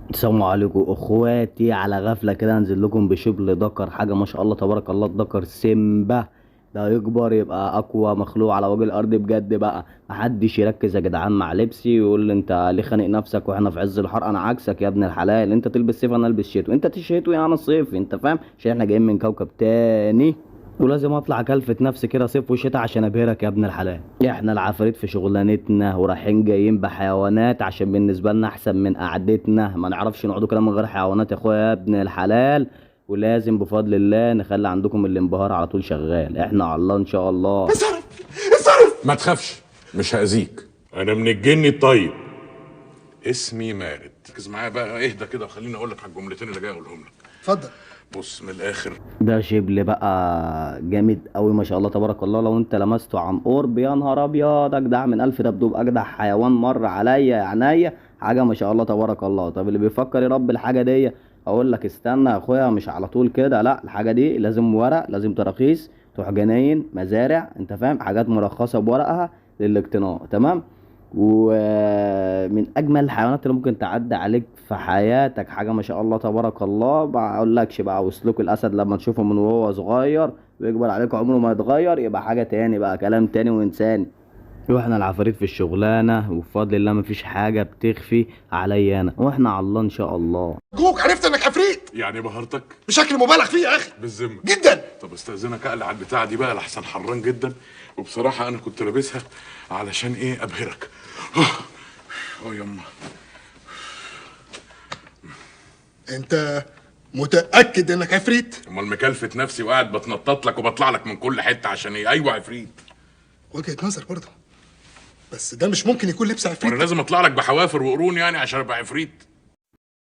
السلام عليكم اخواتي، على غفله كده انزل لكم بشبل دكر، حاجه ما شاء الله تبارك الله. الدكر سيمبا ده يكبر يبقى اقوى مخلوق على وجه الارض بجد بقى. محدش يركز يا جدعان مع لبسي ويقول لي انت ليه خانق نفسك واحنا في عز الحر. انا عكسك يا ابن الحلال، انت تلبس صيف انا البس شتوي، انت تشتوي انا الصيف، انت فاهم؟ عشان احنا جايين من كوكب تاني، ولازم اطلع كلفة نفسي كده صيف وشتاء عشان ابهرك يا ابن الحلال. احنا العفاريت في شغلانتنا ورايحين جايين بحيوانات عشان بالنسبه لنا احسن من قعدتنا. ما نعرفش نقعدوا كده من غير حيوانات يا اخويا يا ابن الحلال. ولازم بفضل الله نخلي عندكم الانبهار على طول شغال. احنا على الله ان شاء الله. اتصرف اتصرف. ما تخافش، مش هأذيك. انا من الجن الطيب. اسمي مارد. ركز معايا بقى، اهدى كده وخليني اقول لك على الجملتين اللي جاي اقولهم لك. اتفضل. بص من الاخر. ده شبل بقى جامد قوي ما شاء الله تبارك الله. لو انت لمسته عن قرب يا نهار ابيض، اجدع من الف دبدوب، اجدع حيوان مر عليا يا عينيا. حاجه ما شاء الله تبارك الله. طب اللي بيفكر يربي الحاجه دي اقول لك استنى يا اخويا، مش على طول كده، لا. الحاجه دي لازم ورق، لازم تراخيص، تروح جناين مزارع، انت فاهم، حاجات مرخصه بورقها للاقتناء، تمام. ومن اجمل الحيوانات اللي ممكن تعدي عليك في حياتك، حاجه ما شاء الله تبارك الله. ما اقولكش بقى، وسلوك الاسد لما تشوفه من وهو صغير ويكبر عليك عمره ما يتغير، يبقى حاجه تاني بقى، كلام تاني وانساني. واحنا العفاريت في الشغلانه وبفضل الله مفيش حاجه بتخفي عليا انا، واحنا على الله ان شاء الله. جوك عرفت انك عفريت يعني بهرتك بشكل مبالغ فيه يا اخي. بالذمه جدا. طب استاذنك اقلع على البتاعه دي بقى لحسن حران جدا، وبصراحه انا كنت لابسها علشان ايه؟ ابهرك. يما. انت متأكد انك عفريت؟ امال مكلفت نفسي وقاعد بتنطط لك وبطلع لك من كل حته عشان ايه؟ ايوه عفريت. وجهة نظر برضه، بس ده مش ممكن يكون لبس وانا عفريت. لازم اطلع لك بحوافر وقرون يعني عشان ابقى عفريت؟